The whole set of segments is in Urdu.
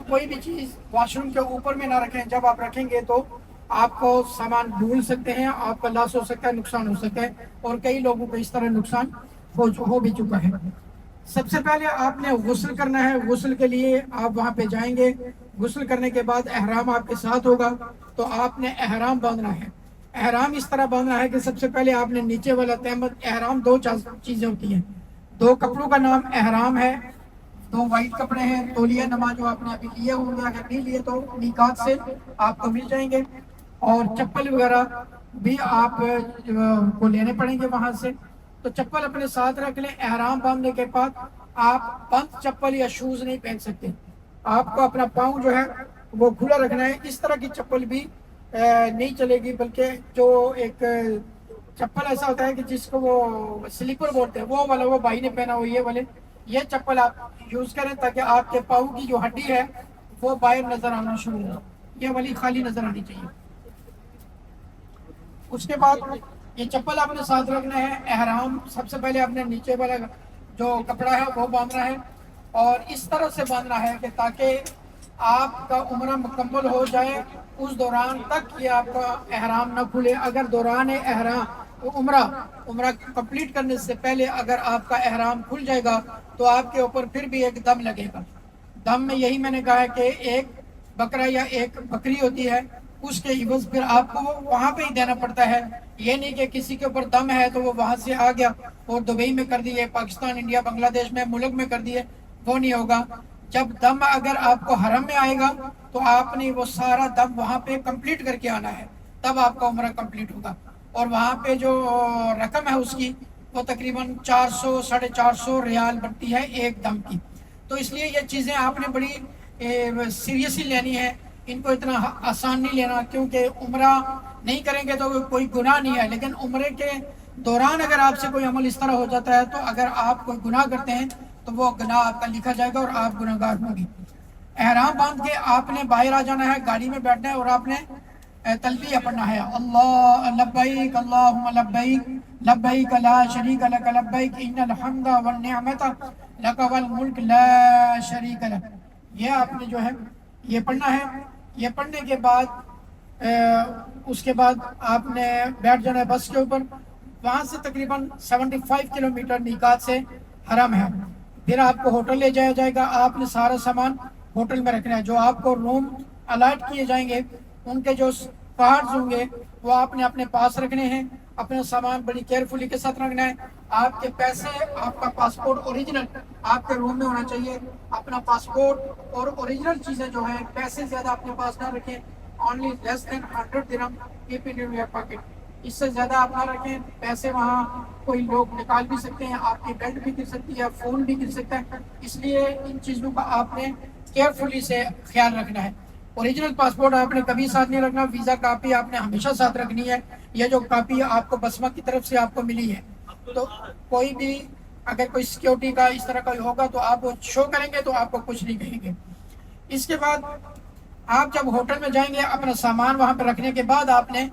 کوئی بھی چیز واش روم کے اوپر میں نہ رکھیں. جب آپ رکھیں گے تو آپ کو سامان ڈھول سکتے ہیں, آپ کا لاس ہو سکتا ہے, نقصان ہو سکتا ہے, اور کئی لوگوں کو اس طرح نقصان ہو بھی چکا ہے. سب سے پہلے آپ نے غسل کرنا ہے. غسل کے لیے آپ وہاں پہ جائیں گے. غسل کرنے کے بعد احرام آپ کے ساتھ ہوگا, تو آپ نے احرام باندھنا ہے. احرام اس طرح باندھنا ہے کہ سب سے پہلے آپ نے نیچے والا تہمت, احرام دو چیزیں ہوتی ہیں. دو کپڑوں کا نام احرام ہے. دو وائٹ کپڑے ہیں, تولیہ نما جو آپ نے ابھی لیے ہوں گے, اگر نہیں لیے تو میقات سے آپ کو مل جائیں گے. اور چپل وغیرہ بھی آپ کو لینے پڑیں گے وہاں سے. تو چپل اپنے ساتھ رکھ لیں. احرام باندھنے کے بعد آپ بند چپل یا شوز نہیں پہن سکتے. آپ کو اپنا پاؤں جو ہے وہ کھلا رکھنا ہے. اس طرح کی چپل بھی نہیں چلے گی, بلکہ جو ایک چپل ایسا ہوتا ہے کہ جس کو وہ سلیپر بولتے ہیں, وہ والا وہ بھائی نے پہنا ہو, یہ چپل آپ یوز کریں تاکہ آپ کے پاؤں کی جو ہڈی ہے وہ باہر نظر آنا شروع ہو. یہ والی خالی نظر آنی چاہیے. اس کے بعد یہ چپل آپ نے ساتھ رکھنا ہے. احرام سب سے پہلے آپ نے نیچے والا جو کپڑا ہے وہ باندھنا ہے, اور اس طرح سے باندھنا ہے کہ تاکہ آپ کا عمرہ مکمل ہو جائے. اس دوران تک یہ آپ کا احرام نہ کھلے. اگر دوران احرام عمرہ کمپلیٹ کرنے سے پہلے اگر آپ کا احرام کھل جائے گا تو آپ کے اوپر پھر بھی ایک دم لگے گا. دم میں یہی میں نے کہا ہے کہ ایک بکرا یا ایک بکری ہوتی ہے, اس کے عوض پھر آپ کو وہاں پہ ہی دینا پڑتا ہے. یہ نہیں کہ کسی کے اوپر دم ہے تو وہ وہاں سے آ گیا اور دبئی میں کر دیے, پاکستان, انڈیا, بنگلہ دیش میں ملک میں کر دیے. وہ نہیں ہوگا. جب دم اگر آپ کو حرم میں آئے گا تو آپ نے وہ سارا دم وہاں پہ کمپلیٹ کر کے آنا ہے, تب آپ کا عمرہ کمپلیٹ ہوگا. اور وہاں پہ جو رقم ہے اس کی وہ تقریباً 400 450 ریال بنتی ہے ایک دم کی. تو اس لیے یہ چیزیں آپ نے بڑی سیریسلی لینی ہے. ان کو اتنا آسان نہیں لینا, کیونکہ عمرہ نہیں کریں گے تو کوئی گناہ نہیں ہے, لیکن عمرے کے دوران اگر آپ سے کوئی عمل اس طرح ہو جاتا ہے تو اگر آپ کوئی گناہ کرتے ہیں تو وہ گناہ آپ کا لکھا جائے گا اور آپ گناہ گار ہوں گے. احرام باندھ کے آپ نے باہر آ جانا ہے, گاڑی میں بیٹھنا ہے, اور آپ نے تلبیہ پڑھنا ہے, اللہ لبیک اللہم لبیک لبیک لا شریک لک لبیک ان الحمد والنعمت لک والملک لا شریک لک. یہ آپ نے جو ہے یہ پڑھنا ہے. یہ پڑھنے کے بعد اس کے بعد آپ نے بیٹھ جانا ہے بس کے اوپر. وہاں سے تقریباً 75 کلومیٹر میقات سے حرم ہے. پھر آپ کو ہوٹل لے جایا جائے گا. آپ نے سارا سامان ہوٹل میں رکھنا ہے. جو آپ کو روم الاٹ کیے جائیں گے ان کے جو کارڈز ہوں گے وہ آپ نے اپنے پاس رکھنے ہیں. اپنا سامان بڑی کیئرفلی کے ساتھ رکھنا ہے. آپ کے پیسے, آپ کا پاسپورٹ اوریجنل آپ کے روم میں ہونا چاہیے. اپنا پاسپورٹ اور اوریجنل چیزیں جو ہیں, پیسے زیادہ اپنے پاس نہ رکھیں. only less than 100 dirham keep in your pocket. اس سے زیادہ آپ نہ رکھیں. پیسے وہاں کوئی لوگ نکال بھی سکتے ہیں, آپ کی بیلٹ بھی گر سکتی ہے, فون بھی گر سکتا ہے. اس لیے ان چیزوں کا آپ نے کیئرفلی سے خیال رکھنا ہے. اوریجنل پاسپورٹ آپ نے کبھی ساتھ نہیں رکھنا. ویزا کاپی آپ نے ہمیشہ ساتھ رکھنی ہے. یہ جو کاپی آپ کو بسما کی طرف سے آپ کو ملی ہے, تو کوئی بھی اگر کوئی سیکیورٹی کا اس طرح کا ہوگا تو آپ وہ شو کریں گے تو آپ کو کچھ نہیں کہیں گے. اس کے بعد آپ جب ہوٹل میں جائیں گے, اپنا سامان وہاں پہ رکھنے کے بعد آپ نے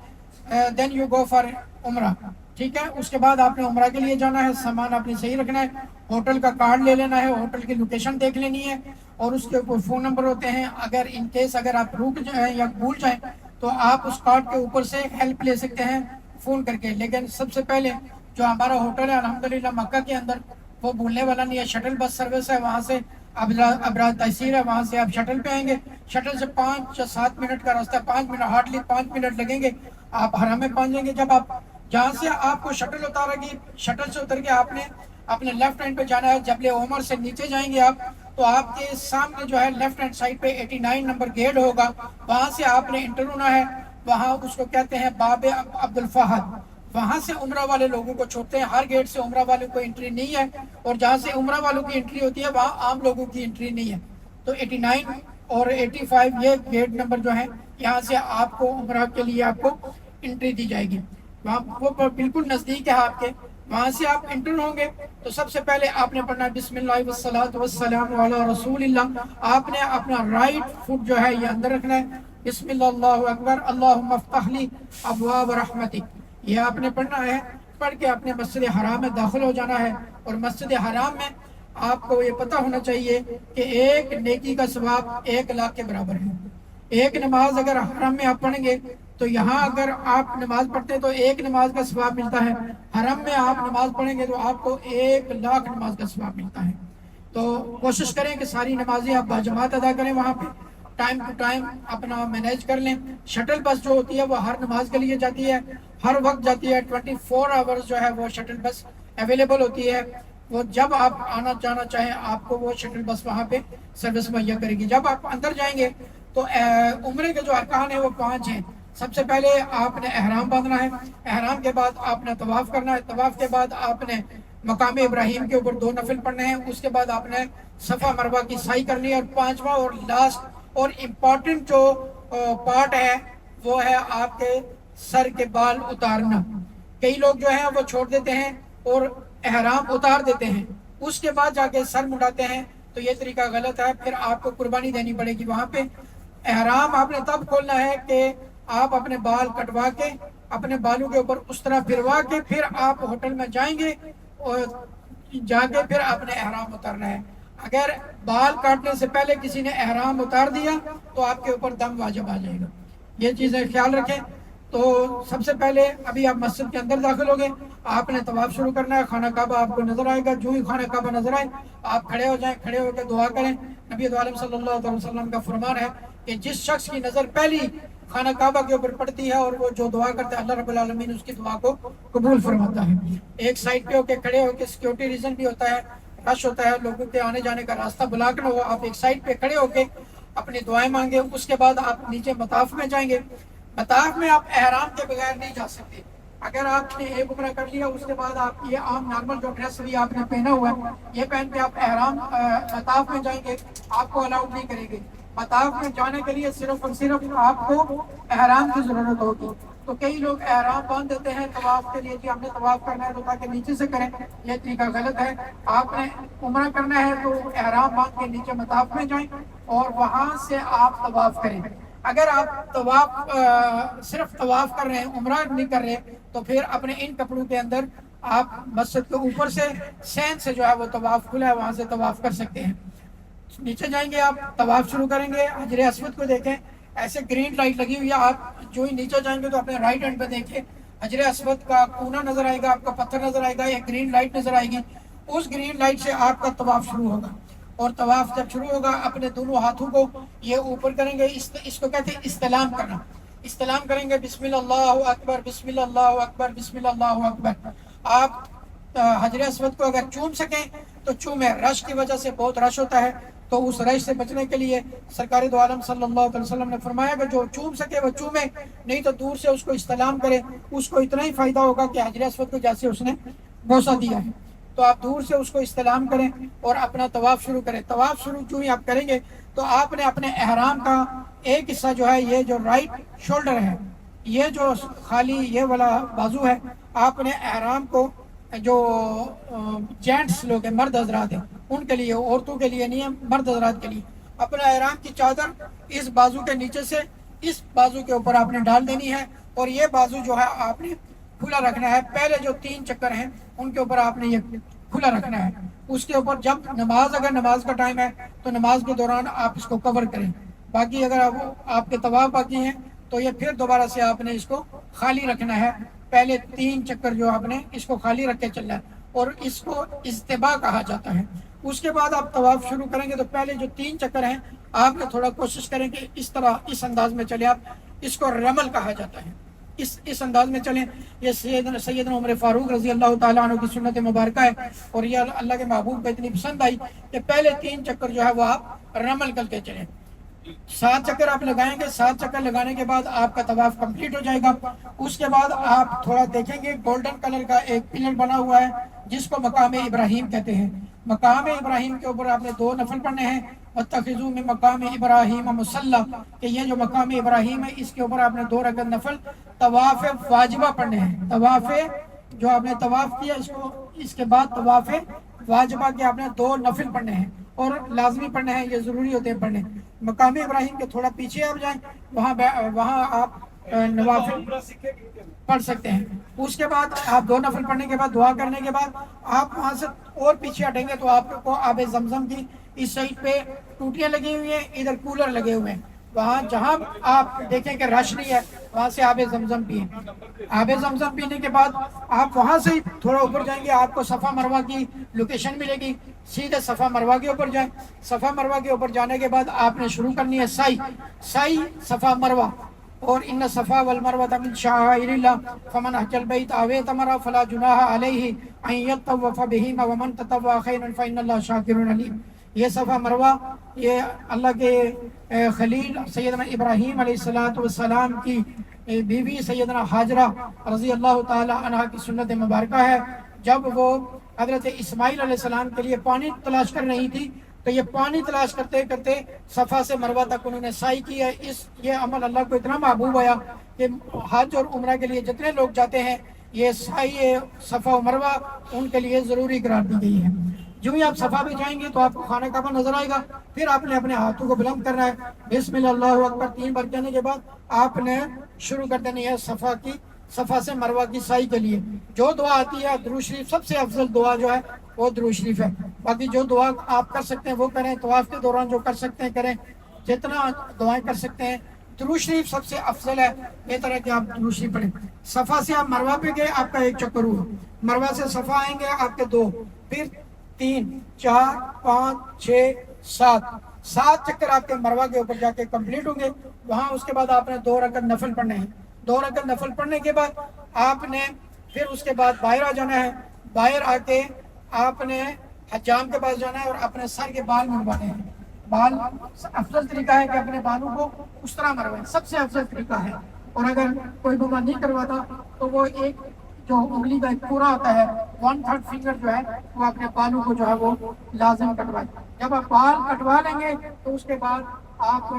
دین یو گو فار عمرہ. ٹھیک ہے, اس کے بعد آپ نے عمرہ کے لیے جانا ہے. سامان آپ نے صحیح رکھنا ہے. ہوٹل کا کارڈ لے لینا ہے, ہوٹل کی لوکیشن دیکھ لینی ہے, اور اس کے اوپر فون نمبر ہوتے ہیں. اگر ان کیس اگر آپ رک جائیں یا بھول جائیں تو آپ اس کارڈ کے اوپر سے ہیلپ لے سکتے ہیں فون کر کے. لیکن سب سے پہلے جو ہمارا ہوٹل ہے الحمدللہ مکہ کے اندر, وہ بھولنے والا نہیں ہے. شٹل بس سروس ہے, وہاں سے ابراد تحصیل ہے, وہاں سے آپ شٹل پہ آئیں گے. شٹل سے 5 یا 7 منٹ کا راستہ, 5 منٹ, ہارڈلی 5 منٹ لگیں گے, آپ حرم میں پہنچ جائیں گے. جب آپ جہاں سے آپ کو شٹل اتارے گی, شٹل سے اتر کے آپ نے اپنے لیفٹ ہینڈ پہ جانا ہے. جبل عمر سے نیچے جائیں گے آپ تو آپ کے سامنے جو ہے لیفٹ ہینڈ سائڈ پہ 89 نمبر گیٹ ہوگا, وہاں سے آپ نے انٹر ہونا ہے. وہاں اس کو کہتے ہیں باب عبد الفہد. وہاں سے عمرہ والے لوگوں کو چھوڑتے ہیں. ہر گیٹ سے عمرہ والوں کو انٹری نہیں ہے, اور جہاں سے عمرہ والوں کی انٹری ہوتی ہے وہاں عام لوگوں کی انٹری نہیں ہے. تو 89 اور 85 یہ گیٹ نمبر جو ہیں, یہاں سے آپ کو عمرہ کے لیے آپ کو انٹری دی جائے گی. وہاں وہ بالکل نزدیک ہے آپ کے. وہاں سے آپ انٹر ہوں گے تو سب سے پہلے آپ نے پڑھنا بسم اللہ والصلاۃ والسلام علی رسول اللہ. آپ نے اپنا رائٹ فٹ جو ہے یہ اندر رکھنا ہے. بسم اللہ اللہ اکبر اللہم افتح لی ابواب رحمتک, یہ آپ نے پڑھنا ہے. پڑھ کے اپنے مسجد حرام میں داخل ہو جانا ہے, اور مسجد حرام میں آپ کو یہ پتہ ہونا چاہیے کہ ایک نیکی کا ثواب 1,00,000 کے برابر ہے۔ ایک نماز اگر حرم میں آپ پڑھیں گے تو یہاں اگر آپ نماز پڑھتے ہیں تو ایک نماز کا ثواب ملتا ہے، حرم میں آپ نماز پڑھیں گے تو آپ کو 1,00,000 نماز کا ثواب ملتا ہے۔ تو کوشش کریں کہ ساری نمازیں آپ باجماعت ادا کریں، وہاں پہ ٹائم ٹو ٹائم اپنا مینیج کر لیں۔ شٹل بس جو ہوتی ہے وہ ہر نماز کے لیے جاتی ہے، ہر وقت جاتی ہے، 24 آورز جو ہے وہ شٹل بس اویلیبل ہوتی ہے۔ وہ جب آپ آنا جانا چاہیں آپ کو وہ شٹل بس وہاں پہ سروس مہیا کرے گی۔ جب آپ اندر جائیں گے تو عمرے کے جو ارکان ہیں وہ 5 ہیں۔ سب سے پہلے آپ نے احرام باندھنا ہے، احرام کے بعد آپ نے طواف کرنا ہے، طواف کے بعد آپ نے مقام ابراہیم کے اوپر 2 نفل پڑھنے ہیں، اس کے بعد آپ نے صفا مروہ کی سعی کرنی ہے، اور 5واں اور لاسٹ اور امپورٹنٹ جو پارٹ ہے وہ ہے آپ کے سر کے بال اتارنا۔ کئی لوگ جو ہیں وہ چھوڑ دیتے ہیں اور احرام اتار دیتے ہیں، اس کے بعد جا کے سر مڈاتے ہیں، تو یہ طریقہ غلط ہے، پھر آپ کو قربانی دینی پڑے گی وہاں پہ۔ احرام آپ نے تب کھولنا ہے کہ آپ اپنے بال کٹوا کے اپنے بالوں کے اوپر اس طرح پھروا کے پھر آپ ہوٹل میں جائیں گے اور جا کے پھر اپنے احرام اتارنا ہے۔ اگر بال کاٹنے سے پہلے کسی نے احرام اتار دیا تو آپ کے اوپر دم واجب آ جائے گا۔ یہ چیزیں خیال رکھیں۔ تو سب سے پہلے ابھی آپ مسجد کے اندر داخل ہو گئے، آپ نے طواف شروع کرنا ہے، خانہ کعبہ آپ کو نظر آئے گا، جو ہی خانہ کعبہ نظر آئے آپ کھڑے ہو جائیں، کھڑے ہو کے دعا کریں۔ نبی عالم صلی اللہ علیہ وسلم کا فرمان ہے کہ جس شخص کی نظر پہلی خانہ کعبہ کے اوپر پڑتی ہے اور وہ جو دعا کرتا ہے اللہ رب العالمین اس کی دعا کو قبول فرماتا ہے۔ ایک سائڈ پہ ہو کے کھڑے ہو کے، سیکیورٹی ریزن بھی ہوتا ہے، رش ہوتا ہے، لوگوں کے آنے جانے کا راستہ بلاک نہ ہو، آپ ایک سائڈ پہ کھڑے ہو کے اپنی دعائیں مانگے۔ اس کے بعد آپ نیچے مطاف میں جائیں گے۔ مطاف میں آپ احرام کے بغیر نہیں جا سکتے۔ اگر آپ نے ایک عمرہ کر لیا اس کے بعد آپ یہ عام نارمل جو ڈریس بھی آپ نے پہنا ہوا ہے یہ پہن کے آپ احرام مطاف میں جائیں گے، آپ کو الاؤڈ نہیں کریں گے۔ مطاف میں جانے کے لیے صرف اور صرف آپ کو احرام کی ضرورت ہوگی۔ تو کئی لوگ احرام باندھ دیتے ہیں طواف کے لیے، کہ ہم نے طواف کرنا ہے تو تاکہ نیچے سے کریں، یہ طریقہ غلط ہے۔ آپ نے عمرہ کرنا ہے تو احرام باندھ کے نیچے مطاف میں جائیں اور وہاں سے آپ طواف کریں۔ اگر آپ طواف صرف طواف کر رہے ہیں، عمرہ نہیں کر رہے، تو پھر اپنے ان کپڑوں کے اندر آپ مسجد کے اوپر سے سین سے جو ہے وہ طواف کھلا ہے وہاں سے طواف کر سکتے ہیں۔ نیچے جائیں گے، آپ طواف شروع کریں گے، حجر اسود کو دیکھیں، ایسے گرین لائٹ لگی ہوئی ہے، آپ جو ہی نیچے جائیں گے تو اپنے رائٹ ہینڈ پہ دیکھیں، حجر اسود کا کونا نظر آئے گا، آپ کا پتھر نظر آئے گا، ایک گرین لائٹ نظر آئے گی، اس گرین لائٹ سے آپ کا طواف شروع ہوگا۔ اور طواف جب شروع ہوگا اپنے دونوں ہاتھوں کو یہ اوپر کریں گے، اس کو کہتے ہیں استلام کرنا۔ استلام کریں گے، بسم اللہ اکبر، بسم اللہ اکبر، بسم اللہ اکبر۔ آپ حجر اسود کو اگر چوم سکیں تو چومیں، رش کی وجہ سے بہت رش ہوتا ہے، تو اس رش سے بچنے کے لیے سرکار دو عالم صلی اللہ علیہ وسلم نے فرمایا کہ جو چوم سکے وہ چومے، نہیں تو دور سے اس کو استلام کرے، اس کو اتنا ہی فائدہ ہوگا کہ حجر اسود کو جیسے اس نے بوسہ دیا ہے۔ تو آپ دور سے اس کو استلام کریں اور اپنا طواف شروع کریں۔ طواف شروع جو ہی آپ کریں گے تو آپ نے اپنے احرام کا ایک حصہ جو ہے، یہ جو رائٹ شولڈر ہے، یہ جو خالی یہ والا بازو ہے، آپ نے احرام کو جو جینٹس لوگ ہیں، مرد حضرات ہیں ان کے لیے، عورتوں کے لیے نہیں ہے، مرد حضرات کے لیے، اپنا احرام کی چادر اس بازو کے نیچے سے اس بازو کے اوپر آپ نے ڈال دینی ہے، اور یہ بازو جو ہے آپ نے کھلا رکھنا ہے۔ پہلے جو 3 چکر ہیں ان کے اوپر آپ نے یہ کھلا رکھنا ہے۔ اس کے اوپر جب اگر نماز کا ٹائم ہے تو نماز کے دوران آپ اس کو کور کریں۔ باقی اگر آپ کے طواف باقی ہیں تو یہ پھر دوبارہ سے آپ نے اس کو خالی رکھنا ہے۔ پہلے 3 چکر جو آپ نے اس کو خالی رکھ کے چلنا ہے، اور اس کو اجتباء کہا جاتا ہے۔ اس کے بعد آپ طواف شروع کریں گے تو پہلے جو 3 چکر ہیں آپ نے تھوڑا کوشش کریں کہ اس طرح اس انداز میں چلے، آپ اس کو رمل کہا جاتا ہے، اس انداز میں چلیں۔ یہ سیدنا عمر فاروق رضی اللہ تعالیٰ عنہ کی سنت مبارکہ ہے، اور یہ اللہ کے محبوب کو اتنی پسند آئی کہ پہلے 3 چکر جو ہے وہ آپ رمل کر کے چلیں۔ 7 چکر آپ لگائیں گے، 7 چکر لگانے کے بعد آپ کا طواف کمپلیٹ ہو جائے گا۔ اس کے بعد آپ تھوڑا دیکھیں گے، گولڈن کلر کا ایک پلر بنا ہوا ہے جس کو مقام ابراہیم کہتے ہیں۔ مقام ابراہیم کے اوپر آپ نے 2 نفل پڑھنے ہیں، وَاتَّخِذُوا مِن مقام ابراہیم مصلی، کہ یہ جو مقام ابراہیم ہے اس کے اوپر آپ نے 2 رکعت نفل طواف واجبہ پڑھنے ہیں۔ طواف جو آپ نے طواف کیا اس کے بعد طواف واجبہ کے آپ نے 2 نفل پڑھنے ہیں، اور لازمی پڑھنے ہیں، یہ ضروری ہوتے ہیں پڑھنے۔ مقام ابراہیم کے تھوڑا پیچھے آپ جائیں، وہاں آپ نوافل پڑھ سکتے ہیں۔ اس کے بعد آپ 2 نفل پڑھنے کے بعد دعا کرنے کے بعد آپ وہاں سے اور پیچھے ہٹیں گے تو آپ کو آب زمزم کی اس سائڈ پہ ٹوٹیاں لگی ہوئی ہیں، ادھر کولر لگے ہوئے ہیں، وہاں جہاں آپ دیکھیں کہ رش نہیں ہے وہاں سے آب زمزم پئیں۔ آب زمزم پینے کے بعد آپ وہاں سے تھوڑا اوپر جائیں گے، آپ کو صفا مروہ کی لوکیشن ملے گی، سیدھے صفا مروہ کے اوپر جائیں۔ صفا مروہ کے اوپر جانے کے بعد آپ نے شروع کرنی ہے سعی صفا مروہ، اور ان صفا والمروہ من شعائر اللہ فمن حج البیت او اعتمر فلا جناح علیہ ان یطوف بہما ومن تطوع خیرا فإن اللہ شاکر علیم۔ یہ صفا مروہ یہ اللہ کے خلیل سیدنا ابراہیم علیہ السلام کی بیوی سیدنا حاجرہ رضی اللہ تعالی عنہ کی سنت مبارکہ ہے۔ جب وہ حضرت اسماعیل علیہ السلام کے لیے پانی تلاش کر رہی تھی تو یہ پانی تلاش کرتے کرتے صفا سے مروہ تک انہوں نے سعی کی ہے۔ یہ عمل اللہ کو اتنا محبوب آیا کہ حج اور عمرہ کے لیے جتنے لوگ جاتے ہیں یہ سعی صفا و مروہ ان کے لیے ضروری قرار دی گئی ہے۔ جو ہی آپ صفا پہ جائیں گے تو آپ کو خانہ کعبہ نظر آئے گا، پھر آپ نے اپنے ہاتھوں کو بلند کرنا ہے، بسم اللہ اکبر 3 بار کہنے کے بعد آپ نے شروع کر دینی ہے صفا سے مروہ کی سعی کے لیے۔ جو دعا آتی ہے درود شریف، سب سے افضل دعا جو ہے وہ درود شریف ہے۔ باقی جو دعا آپ کر سکتے ہیں وہ کریں، طواف کے دوران جو کر سکتے ہیں کریں، جتنا دعائیں کر سکتے ہیں۔ درود شریف سب سے افضل ہے، بہتر ہے کہ آپ درود شریف پڑھیں۔ صفا سے آپ مروہ پہ گئے، آپ کا 1 چکر ہوا، مروہ سے صفا آئیں گے آپ کے 2، پھر 3 4 5 6 7 چکر آپ کے مروہ کے اوپر جا کے کمپلیٹ ہوں گے۔ وہاں اس کے بعد آپ نے 2 رکعت نفل پڑھنے ہیں۔ 2 رکعت نفل پڑھنے کے بعد آپ نے پھر اس کے بعد باہر آ جانا ہے۔ باہر آ کے آپ نے حجام کے پاس جانا ہے اور اپنے سر کے بال منڈوانے ہیں۔ بال افضل طریقہ ہے کہ اپنے بالوں کو اس طرح مروائیں، سب سے افضل طریقہ ہے۔ اور اگر کوئی بندہ نہیں کرواتا تو وہ ایک جو انگلی کا ایک پورا ہوتا ہے 1/3 فنگر جو ہے وہ اپنے بالوں کو جو ہے وہ لازم کٹوائیں۔ جب آپ بال کٹوا لیں گے تو اس کے بعد آپ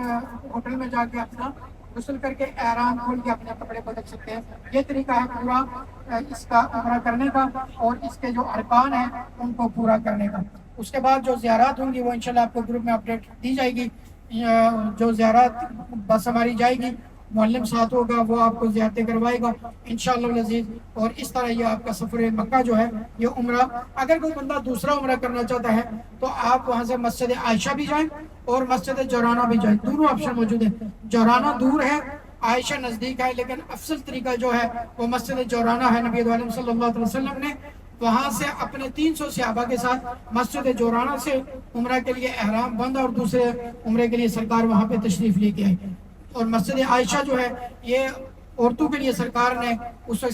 ہوٹل میں جا کے اپنا غسل کر کے احرام کھول کے اپنے کپڑے بدل سکتے ہیں۔ یہ طریقہ ہے پورا اس کا عمرہ کرنے کا اور اس کے جو ارکان ہیں ان کو پورا کرنے کا۔ اس کے بعد جو زیارات ہوں گی وہ انشاءاللہ آپ کو گروپ میں اپڈیٹ دی جائے گی۔ جو زیارات بس ہماری جائے گی، معلم ساتھ ہوگا، وہ آپ کو زیارتیں کروائے گا انشاءاللہ العزیز۔ اور اس طرح یہ آپ کا سفر مکہ جو ہے یہ عمرہ، اگر کوئی بندہ دوسرا عمرہ کرنا چاہتا ہے تو آپ وہاں سے مسجد عائشہ بھی جائیں اور مسجد جورانہ بھی جائیں، دونوں آپشن موجود ہیں۔ جورانہ دور ہے، عائشہ نزدیک ہے، لیکن افضل طریقہ جو ہے وہ مسجد جورانہ ہے۔ نبی عالم صلی اللہ علیہ وسلم نے وہاں سے اپنے 300 صحابہ کے ساتھ مسجد جورانہ سے عمرہ کے لیے احرام بند اور دوسرے عمرے کے لیے سرکار وہاں پہ تشریف لے کے آئے۔ اور مسجد عائشہ جو ہے یہ عورتوں کے لیے سرکار نے اس وقت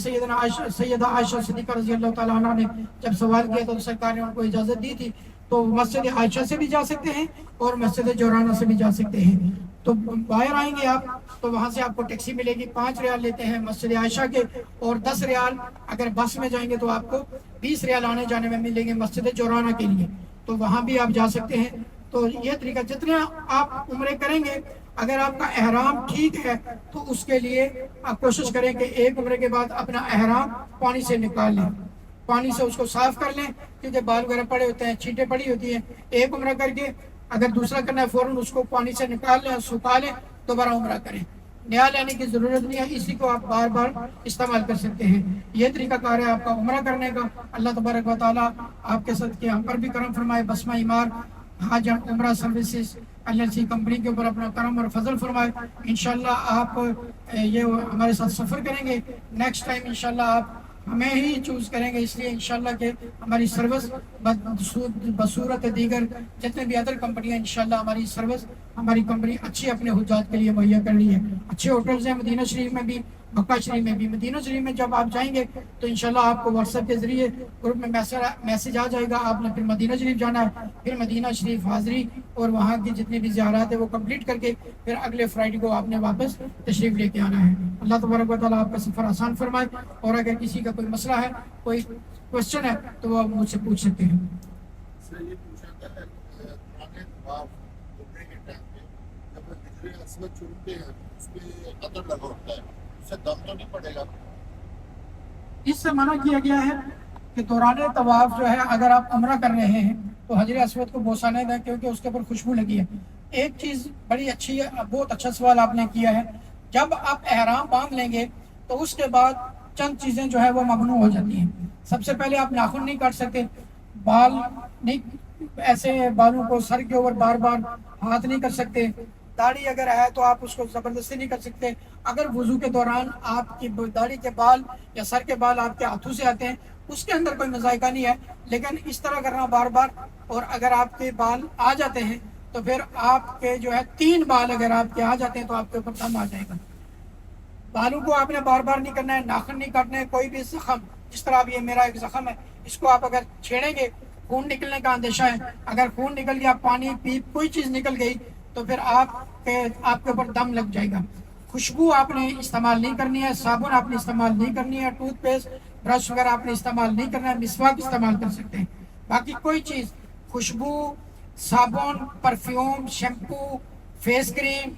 سیدہ عائشہ صدیقہ رضی اللہ تعالیٰ عنہ نے جب سوال کیا تو سرکار نے ان کو اجازت دی تھی، تو مسجد عائشہ سے بھی جا سکتے ہیں اور مسجد جورانہ سے بھی جا سکتے ہیں۔ تو باہر آئیں گے آپ تو وہاں سے آپ کو ٹیکسی ملے گی، 5 ریال لیتے ہیں مسجد عائشہ کے، اور 10 ریال اگر بس میں جائیں گے تو آپ کو 20 ریال آنے جانے میں ملیں گے مسجد جورانہ کے لیے، تو وہاں بھی آپ جا سکتے ہیں۔ تو یہ طریقہ جتنے آپ عمرے کریں گے، اگر آپ کا احرام ٹھیک ہے تو اس کے لیے آپ کوشش کریں کہ ایک عمرے کے بعد اپنا احرام پانی سے نکال لیں، پانی سے اس کو صاف کر لیں، کیونکہ بال وغیرہ پڑے ہوتے ہیں، چھینٹیں پڑی ہوتی ہیں۔ ایک عمرہ کر کے اگر دوسرا کرنا ہے فوراً اس کو پانی سے نکال لیں اور سکھا لیں، دوبارہ عمرہ کریں، نیا لینے کی ضرورت نہیں ہے، اسی کو آپ بار بار استعمال کر سکتے ہیں۔ یہ طریقہ کار ہے آپ کا عمرہ کرنے کا۔ اللہ تبارک و تعالیٰ آپ کے ساتھ ہم پر بھی کرم فرمائے، بسمہ ایمار حج اینڈ عمرہ سروسز LLC کمپنی کے اوپر اپنا کرم اور فضل فرمائے۔ انشاءاللہ آپ یہ ہمارے ساتھ سفر کریں گے، نیکسٹ ٹائم انشاءاللہ آپ ہمیں ہی چوز کریں گے، اس لیے انشاءاللہ کہ ہماری سروس بصورت دیگر جتنے بھی ادر کمپنیاں انشاءاللہ ہماری سروس ہماری کمپنی اچھی اپنے حجاج کے لیے مہیا کر رہی ہے۔ اچھے ہوٹلز ہیں مدینہ شریف میں بھی، مکہ شریف میں بھی۔ مدینہ شریف میں جب آپ جائیں گے تو انشاءاللہ آپ کو واٹس ایپ کے ذریعے گروپ میں میسج آ جائے گا، آپ نے پھر مدینہ شریف جانا ہے، پھر مدینہ شریف حاضری اور وہاں کی جتنی بھی زیارات ہیں وہ کمپلیٹ کر کے پھر اگلے فرائیڈے کو آپ نے واپس تشریف لے کے آنا ہے۔ اللہ تبارک و تعالیٰ آپ کا سفر آسان فرمائے، اور اگر کسی کا کوئی مسئلہ ہے، کوئی کوشچن ہے تو وہ آپ مجھ سے پوچھ سکتے ہیں۔ یہ پوچھا تھا پرانے طواف عمرے کے ٹائم پہ جب حجر اسود چنتے ہیں اس پہ عطر لگا ہوتا ہے، اس سے دم تو نہیں پڑے گا؟ اس سے منع کیا گیا ہے کہ دوران طواف جو ہے اگر آپ عمرہ کر رہے ہیں تو حجر اسود کو بوسہ نہیں دیں، کیونکہ اس کے اوپر خوشبو لگی ہے۔ ایک چیز بڑی اچھی ہے، بہت اچھا سوال آپ نے کیا ہے جب آپ احرام باندھ لیں گے تو اس کے بعد چند چیزیں جو ہے وہ ممنوع ہو جاتی ہیں. سب سے پہلے آپ ناخن نہیں کاٹ سکتے، بال نہیں، ایسے بالوں کو سر کے اوپر بار بار ہاتھ نہیں کر سکتے. داڑھی اگر ہے تو آپ اس کو زبردستی نہیں کر سکتے. اگر وضو کے دوران آپ کی داڑھی کے بال یا سر کے بال آپ کے ہاتھوں سے آتے ہیں اس کے اندر کوئی مذائقہ نہیں ہے، لیکن اس طرح کرنا بار بار، اور اگر آپ کے بال آ جاتے ہیں تو پھر آپ کے جو ہے 3 بال اگر آپ کے آ جاتے ہیں تو آپ کے اوپر دم آ جائے گا. بالوں کو آپ نے بار بار نہیں کرنا ہے، ناخن نہیں کاٹنا ہے. کوئی بھی زخم، جس طرح اب یہ میرا ایک زخم ہے، اس کو آپ اگر چھیڑیں گے خون نکلنے کا اندیشہ ہے. اگر خون نکل گیا، پانی پی کوئی چیز نکل گئی تو پھر آپ کے اوپر دم لگ جائے گا. خوشبو آپ نے استعمال نہیں کرنی ہے، صابن آپ نے استعمال نہیں کرنی ہے، ٹوتھ پیسٹ برش وغیرہ آپ نے استعمال نہیں کرنا ہے. مسواک استعمال کر سکتے ہیں، باقی کوئی چیز خوشبو، صابن، پرفیوم، شیمپو، فیس کریم،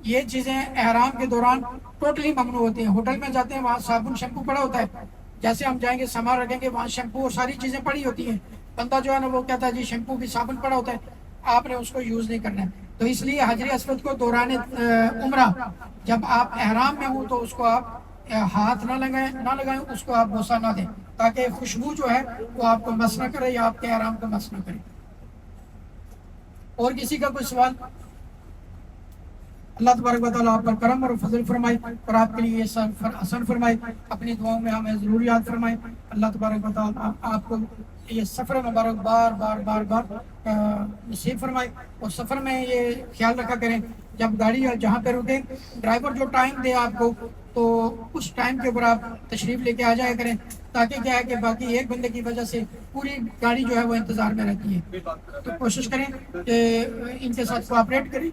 یہ چیزیں احرام کے دوران ٹوٹلی ممنوع ہوتی ہیں. ہوٹل میں جاتے ہیں وہاں صابن شیمپو پڑا ہوتا ہے، جیسے ہم جائیں گے سامان رکھیں گے وہاں شیمپو اور ساری چیزیں پڑی ہوتی ہیں. بندہ جو ہے نا وہ کہتا ہے جی شیمپو بھی صابن پڑا ہوتا ہے، آپ نے اس کو یوز نہیں کرنا ہے. تو اس لیے حجر اسود کو دوران عمرہ جب آپ احرام میں ہوں تو اس کو آپ ہاتھ نہ لگائیں، اس کو آپ بوسہ نہ دیں، تاکہ خوشبو جو ہے وہ آپ کو مس نہ کرے یا آپ کے احرام کو مس نہ کرے. اور کسی کا کوئی سوال؟ اللہ تبارک و تعالیٰ آپ پر کرم اور فضل فرمائے اور آپ کے لیے یہ سفر حسن فرمائے. اپنی دعاؤں میں ہمیں ضرور یاد فرمائے. اللہ تبارک و تعالیٰ آپ کو یہ سفر مبارک بار بار بار بار نصیب فرمائے. اور سفر میں یہ خیال رکھا کریں جب گاڑی جہاں پہ رکے ڈرائیور جو ٹائم دے آپ کو تو اس ٹائم کے اوپر آپ تشریف لے کے آ جایا کریں، تاکہ کیا ہے کہ باقی ایک بندے کی وجہ سے پوری گاڑی جو ہے وہ انتظار میں رہتی ہے. تو کوشش کریں کہ ان کے ساتھ کوآپریٹ کریں.